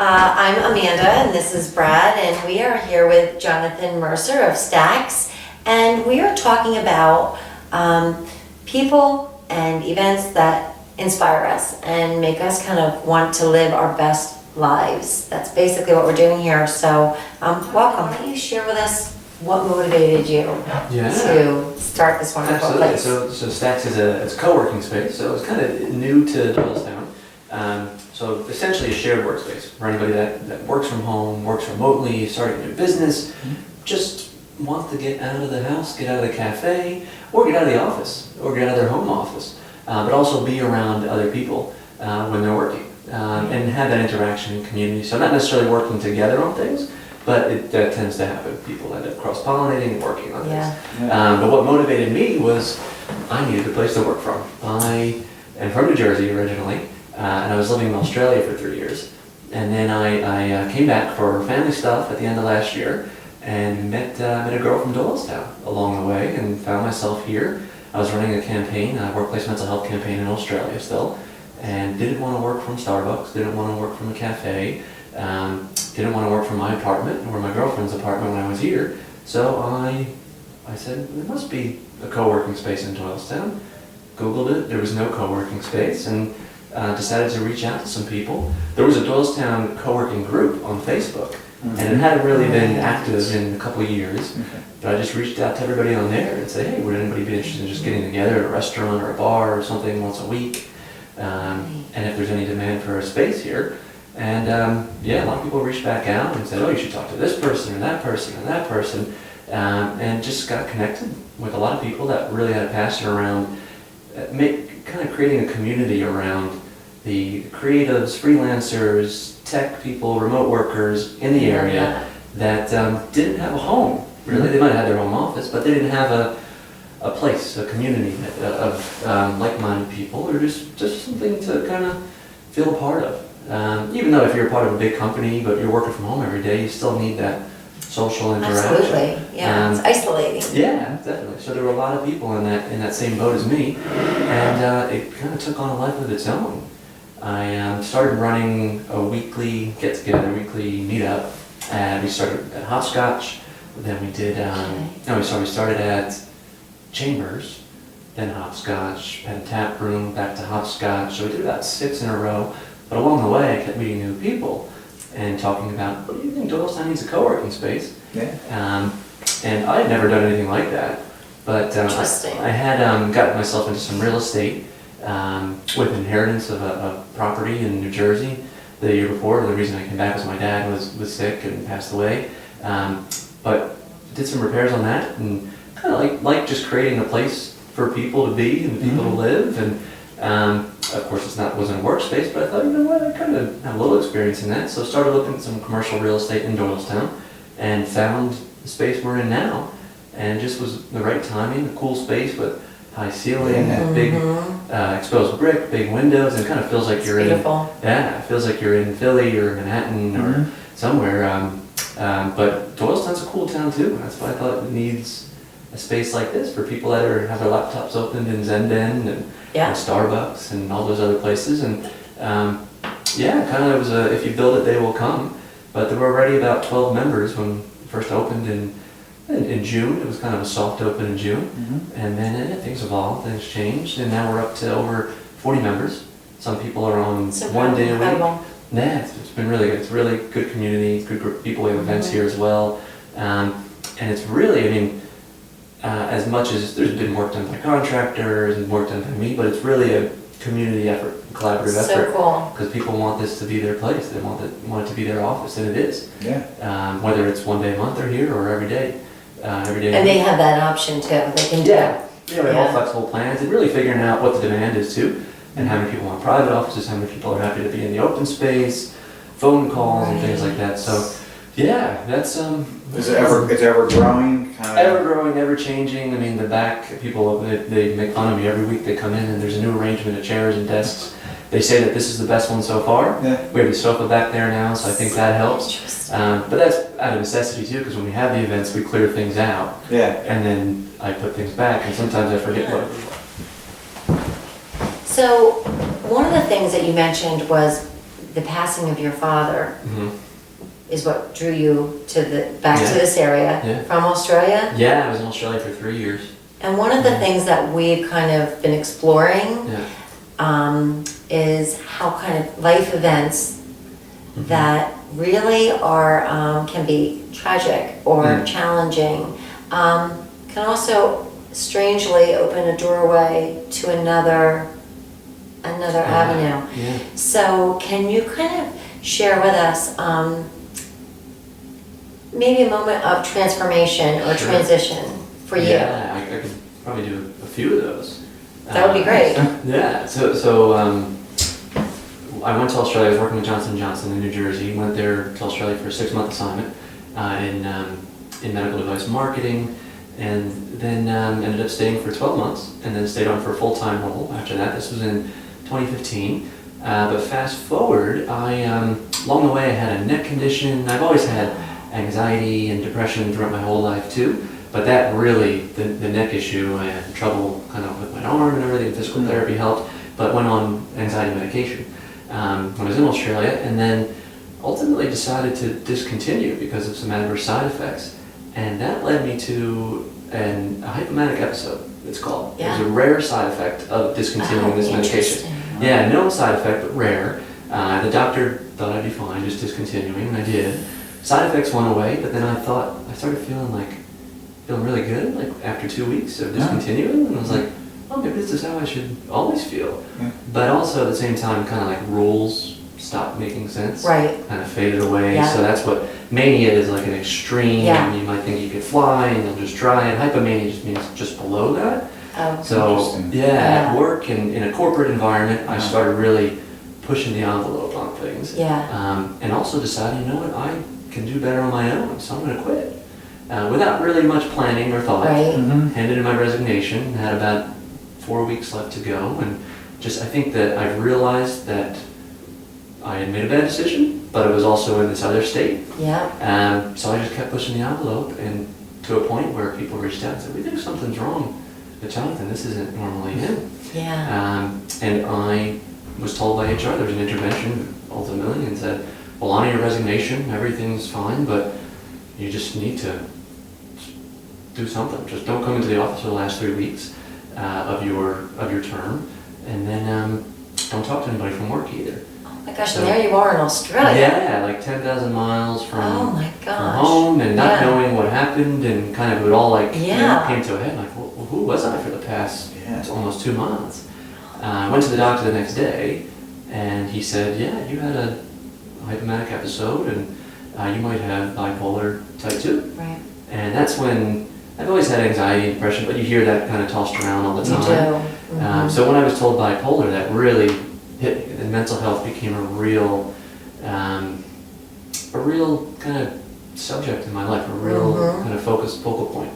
I'm Amanda and this is Brad, and we are here with Jonathan Mercer of Stacks, and we are talking about people and events that inspire us and make us kind of want to live our best lives. That's basically what we're doing here. So welcome. Why don't you share with us what motivated you to start this wonderful place? So Stacks is it's a co-working space, so it's kind of new to Doylestown. So essentially a shared workspace for anybody that works from home, works remotely, starting a new business, just wants to get out of the house, get out of the cafe, or get out of the office, or get out of their home office, but also be around other people when they're working, and have that interaction in community. So not necessarily working together on things, but that tends to happen. People end up cross-pollinating and working on things. But what motivated me was I needed a place to work from. I am from New Jersey originally, and I was living in Australia for 3 years. And then I came back for family stuff at the end of last year and met a girl from Doylestown along the way and found myself here. I was running a campaign, a workplace mental health campaign in Australia still, and didn't want to work from Starbucks, didn't want to work from a cafe, didn't want to work from my apartment or my girlfriend's apartment when I was here. So I said, there must be a co-working space in Doylestown. Googled it, there was no co-working space, and decided to reach out to some people. There was a Doylestown co-working group on Facebook, and it hadn't really been active in a couple of years, but I just reached out to everybody on there and said, hey, would anybody be interested in just getting together at a restaurant or a bar or something once a week, and if there's any demand for a space here. And a lot of people reached back out and said, oh, you should talk to this person and that person and that person, and just got connected with a lot of people that really had a passion around kind of creating a community around the creatives, freelancers, tech people, remote workers in the area that didn't have a home, really. They might have had their home office, but they didn't have a place, a community of like-minded people, or just something to kind of feel a part of. Even though if you're a part of a big company, but you're working from home every day, you still need that social interaction. Absolutely, it's isolating. Yeah, definitely. So there were a lot of people in that same boat as me, and it kind of took on a life of its own. I started running a weekly get-together, weekly meetup, and we started at Hopscotch. Then we did. We started at Chambers, then Hopscotch, then Tap Room, back to Hopscotch. So we did about 6 in a row. But along the way, I kept meeting new people and talking about, what do you think Doylestown needs a co-working space? And I had never done anything like that. But I had gotten myself into some real estate with inheritance of a property in New Jersey the year before. The reason I came back was my dad was sick and passed away. But did some repairs on that and kind of like just creating a place for people to be and people to live. And of course, wasn't a workspace, but I thought, you know what, I kind of have a little experience in that. So I started looking at some commercial real estate in Doylestown and found the space we're in now. And just was the right timing, a cool space with high ceiling, big exposed brick, big windows, and it kind of feels like you're beautiful. it feels like you're in Philly or Manhattan or somewhere. But Doylestown's a cool town too. That's why I thought it needs a space like this for people that have their laptops opened in Zenden and Starbucks and all those other places. And kind of was if you build it, they will come. But there were already about 12 members when it first opened in June. It was kind of a soft open in June. And then things evolved, things changed, and now we're up to over 40 members. Some people are on one day a week. It's been really good. It's a really good community, good group of people. We have events here as well. And it's really, as much as there's been work done by contractors and work done by me, but it's really a community effort, a collaborative effort. So cool. Because people want this to be their place. They want it to be their office, and it is. Whether it's one day a month or here or every day. And they have that option too. They can do it. We have all flexible plans and really figuring out what the demand is too, and how many people want private offices, how many people are happy to be in the open space, phone calls and things like that. So that's It's ever growing, kind of. Ever growing, ever changing. I mean, the back people, they make fun of me every week. They come in and there's a new arrangement of chairs and desks. They say that this is the best one so far. We have the sofa back there now, so I think that helps. But that's out of necessity too, because when we have the events, we clear things out. And then I put things back, and sometimes I forget what. So one of the things that you mentioned was the passing of your father Mhm. is what drew you to back Yeah. to this area Yeah. from Australia. Yeah, I was in Australia for 3 years. And one of the Mhm. things that we've kind of been exploring Yeah. is how kind of life events Mhm. that really are can be tragic or Mm. challenging can also strangely open a doorway to another avenue. Yeah. So can you kind of share with us maybe a moment of transformation or Sure. transition for you? Yeah, I could probably do a few of those. That would be great. Yeah, so I went to Australia. I was working with Johnson & Johnson in New Jersey. Went there to Australia for a 6-month assignment in medical device marketing, and then ended up staying for 12 months, and then stayed on for a full-time role after that. This was in 2015. But fast forward, along the way I had a neck condition. I've always had anxiety and depression throughout my whole life too. But that really, the neck issue, I had trouble kind of with my arm and everything. Physical therapy helped, but went on anxiety medication when I was in Australia, and then ultimately decided to discontinue because of some adverse side effects. And that led me to a hypomanic episode, it's called. Yeah. It was a rare side effect of discontinuing this medication. Interesting. Yeah, known side effect, but rare. The doctor thought I'd be fine just discontinuing, and I did. Side effects went away, but then I started feeling really good, like after 2 weeks of discontinuing, and I was like, oh, maybe this is how I should always feel. Yeah. But also at the same time, kind of like rules stopped making sense. Right. Kind of faded away. Yeah. So that's what mania is, like an extreme. Yeah. You might think you could fly, and you'll just try it. Hypomania just means just below that. Oh, So Interesting. yeah, Yeah. at work and in a corporate environment, I Yeah. started really pushing the envelope on things. yeah. And also decided, you know what, I can do better on my own, so I'm going to quit. Without really much planning or thought. Right. Mm-hmm. Handed in my resignation, had about 4 weeks left to go, and I think that I've realized that I had made a bad decision, but it was also in this other state. Yeah. So I just kept pushing the envelope, and to a point where people reached out and said, we think something's wrong with Jonathan, this isn't normally him. Yeah. And I was told by HR there was an intervention ultimately, and said, well, honor your resignation, everything's fine, but you just need to do something. Just don't come into the office for the last 3 weeks of your term, and then don't talk to anybody from work either. Oh my gosh, So- and there you are in Australia. Yeah, like 10,000 miles Oh from my gosh. home, and not Yeah. knowing what happened, and kind of it all Yeah. came to a head. Like, well, who was I for the past Yeah. almost 2 months? I went to the doctor the next day, and he said, yeah, you had a hypomanic episode, and you might have bipolar type 2. Right. And that's when I've always had anxiety and depression, but you hear that kind of tossed around all the You time. do. Mhm. So when I was told bipolar, that really hit me. And mental health became a real kind of subject in my life, a real Mhm. kind of focal point.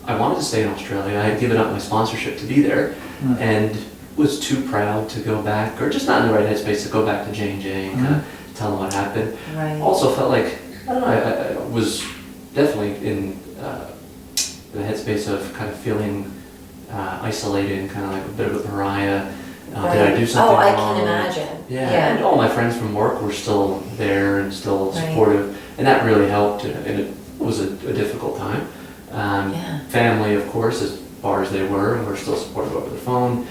I wanted to stay in Australia. I had given up my sponsorship to be there, and was too proud to go back, or just not in the right headspace to go back to J&J and kind of tell them what happened. Right. Also felt like, I don't know, I was definitely in the headspace of kind of feeling isolated and kind of like a bit of a pariah. Did I do something Oh, I wrong? can imagine. Yeah, and all my friends from work were still there and still Right. supportive, and that really helped, and it was a difficult time. Yeah. Family, of course, as far as they were still supportive over the phone.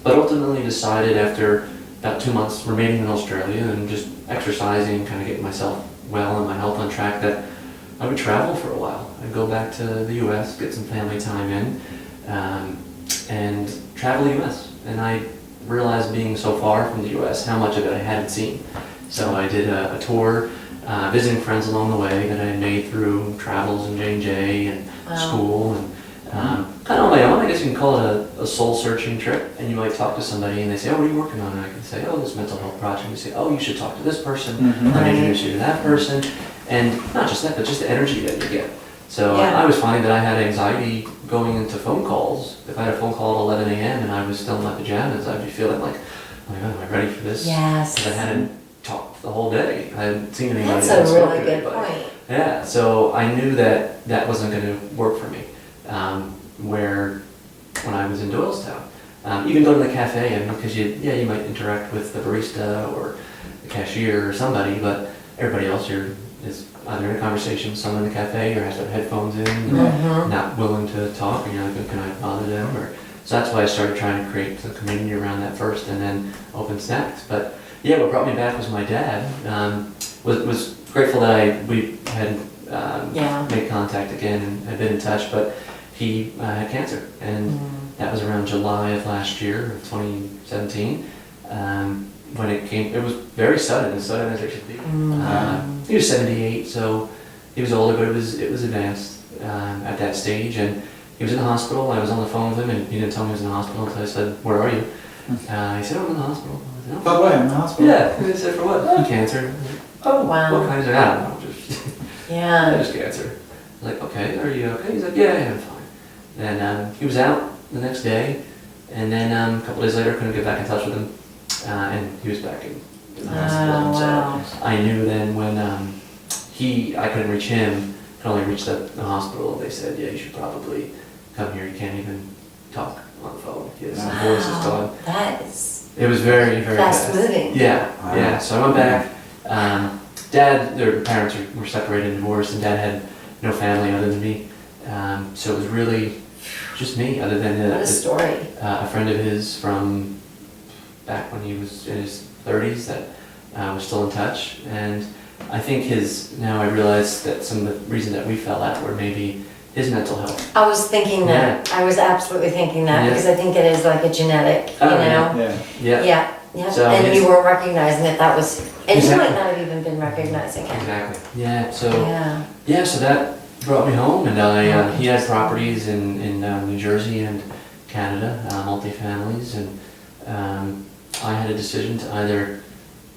But ultimately decided after about 2 months remaining in Australia and just exercising, kind of getting myself well and my health on track, that I would travel for a while. I'd go back to the US, get some family time in, and travel the US. And I realized, being so far from the US, how much of it I hadn't seen. So I did a tour, visiting friends along the way that I had made through travels in J&J and Wow. school, and kind of on my own. I guess you can call it a soul-searching trip. And you might talk to somebody and they say, oh, what are you working on? And I can say, oh, this mental health project. And you say, oh, you should talk to this person. Mhm. I'll introduce you to that person. And not just that, but just the energy that you get. So Yeah. I was finding that I had anxiety going into phone calls. If I had a phone call at 11 a.m. and I was still in my pajamas, I'd be feeling like, oh my God, am I ready for this? Yes. Because I hadn't talked the whole day. I hadn't seen anybody. That's I hadn't a spoken really to good anybody. point. Yeah, so I knew that wasn't going to work for me. Where when I was in Doylestown, Even go to the cafe, I mean, because you might interact with the barista or the cashier or somebody, but everybody else here is either in a conversation with someone in the cafe or has their headphones in, and not willing to talk, and you're like, can I bother them? So that's why I started trying to create the community around that first, and then open Stacks. But yeah, what brought me back was my dad. Was grateful that we had made contact again and had been in touch, but he had cancer, and that was around July of last year, of 2017. When it came, it was very sudden, as sudden as it should be. He was 78, so he was older, but it was advanced at that stage, and he was in the hospital. I was on the phone with him, and he didn't tell me he was in the hospital until I said, "Where are you?" He said, "I'm in the hospital." I said, By the way, I'm in the hospital. Yeah. He said, "For what?" Cancer. Oh, wow. What kind is it? I don't know. Just just cancer. I was like, "Okay, are you okay?" He's like, "Yeah, I'm fine." Then he was out the next day, and then a couple days later, couldn't get back in touch with him, and he was back in the hospital. Wow. So I knew then when I couldn't reach him, could only reach the hospital. They said, "Yeah, you should probably come here. You can't even talk on the phone. His voice is gone." That is It was very, very fast moving. Yeah, Wow. yeah. So I went back. Dad, their parents were separated and divorced, and Dad had no family other than me. So it was really just me, other than What a story. a friend of his from back when he was in his 30s that was still in touch. And I think now I realized that some of the reasons that we fell out were maybe his mental health. I was thinking that. I was absolutely thinking that Yeah. because I think it is like a genetic, you Oh, know? Yeah. Yeah. Yeah. So and his- you weren't recognizing that was, and Exactly. you might not have even been recognizing it. Exactly. Yeah. So. Yeah. Yeah, so that brought me home, and he had properties in New Jersey and Canada, multi-families, and I had a decision to either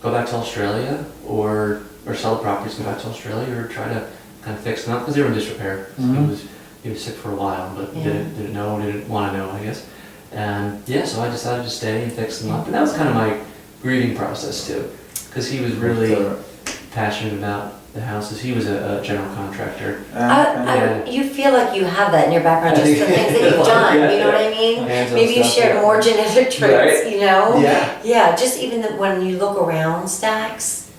go back to Australia or sell the properties, go back to Australia, or try to kind of fix them up, because they were in disrepair. So he was sick for a while, but Yeah. didn't want to know, I guess. So I decided to stay and fix them up, and that was kind of my grieving process too, because he was really passionate about the houses. He was a general contractor. You feel like you have that in your background, just the things that you've done, you know what I mean? Hands-on Maybe you stuff, shared yeah. more genetic traits, Right. you know? Yeah. Yeah, just even when you look around Stacks,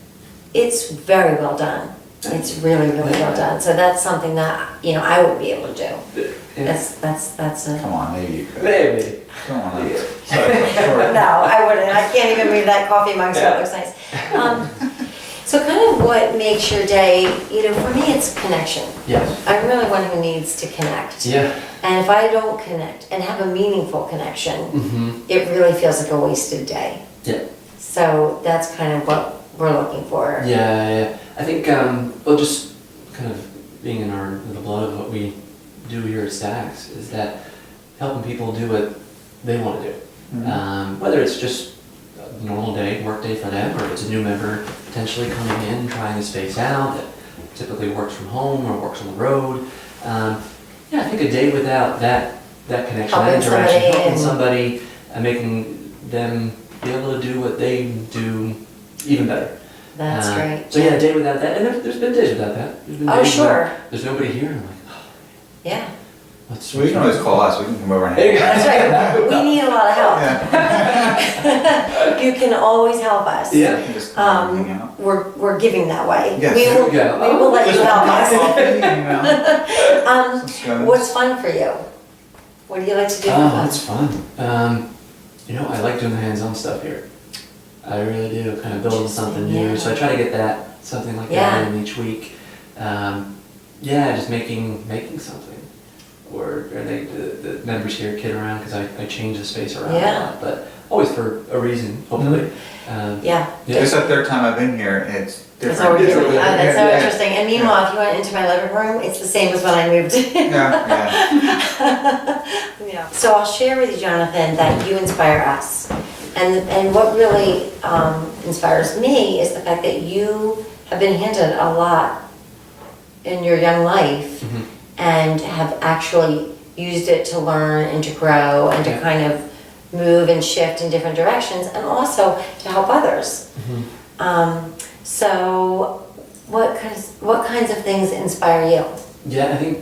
it's very well done. It's really, really well done. So that's something that, I would be able to do. That's a... Come on, maybe you could. Maybe. Come on. Yeah. Sorry. No, I wouldn't. I can't even read that coffee mug, so it looks nice. So kind of what makes your day, for me it's connection. Yes. I'm really one who needs to connect. Yeah. And if I don't connect and have a meaningful connection, it really feels like a wasted day. Yeah. So that's kind of what we're looking for. Yeah. I think, just kind of being in the blood of what we do here at Stacks is that helping people do what they want to do. Whether it's just a normal day, work day for them, or if it's a new member potentially coming in, trying the space out, that typically works from home or works on the road. I think a day without that connection, that interaction, helping somebody and making them be able to do what they do even better. That's great. So yeah, a day without that, and there's been days without that. There's been Oh, days sure. where there's nobody here, and I'm like, Yeah. what's Well, you can always call us, we can come over and There you hang go. out. That's right. We need a lot of help. Yeah. You can always help us. Yeah. You can just come and hang out. We're giving that way. Yes, we there will, we go. we will let you Just help us. coffee, some scones. What's fun for you? What do you like to do for Oh, fun? that's fun. I like doing the hands-on stuff here. I really do, kind of building something new. Yeah. So I try to get something like that in each week. Just making something. Or the members here kid around because I change the space around a lot, but always for a reason, hopefully. Just that third time I've been here, it's That's different. how we're doing. It's- That's so yeah, interesting. And meanwhile, if you went into my living room, it's the same as when I moved in. Yeah. So I'll share with you, Jonathan, that you inspire us. And what really inspires me is the fact that you have been handed a lot in your young life and have actually used it to learn and to grow and to kind of move and shift in different directions and also to help others. So what kinds of things inspire you? Yeah, I think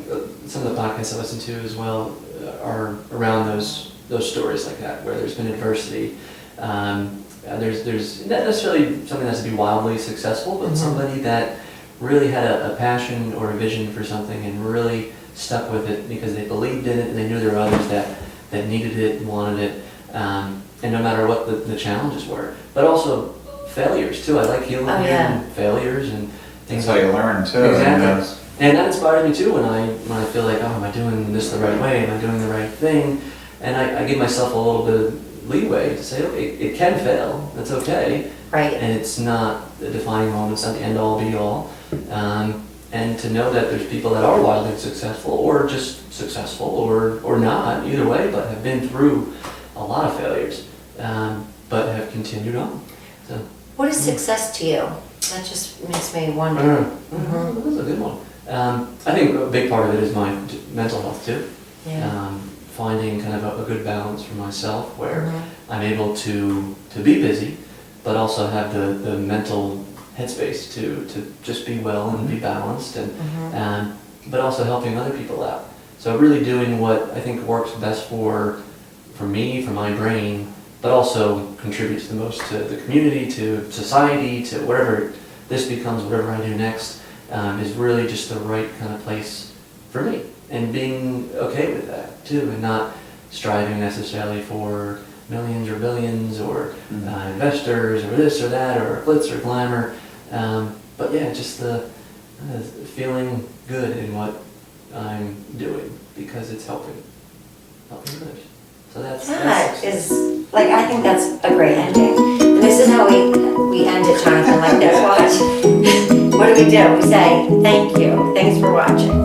some of the podcasts I listen to as well are around those those stories like that, where there's been adversity. There's not necessarily something that has to be wildly successful, but somebody that really had a passion or a vision for something and really stuck with it because they believed in it and they knew there were others that needed it and wanted it, and no matter what the challenges were. But also failures too. I like hearing failures and things. That's how you learn too. Exactly. And that inspires me too when I feel like, oh, am I doing this the right way? Am I doing the right thing? And I give myself a little bit of leeway to say, okay, it can fail. That's okay. Right. And it's not the defining moment. It's not the end all be all. And to know that there's people that are wildly successful or just successful or not, either way, but have been through a lot of failures, but have continued on. So, what is success to you? That just makes me wonder. That's a good one. I think a big part of it is my mental health too. Yeah. Finding kind of a good balance for myself where I'm able to be busy, but also have the mental headspace to just be well and be balanced, and but also helping other people out. So really doing what I think works best for me, for my brain, but also contributes the most to the community, to society, to whatever this becomes, whatever I do next, is really just the right kind of place for me. And being okay with that too, and not striving necessarily for millions or billions or investors or this or that or glitz or glamour. But yeah, just the feeling good in what I'm doing because it's helping others. So that is, like, I think that's a great ending. And this is how we end it, Jonathan, like this. Watch. What do? We say thank you. Thanks for watching.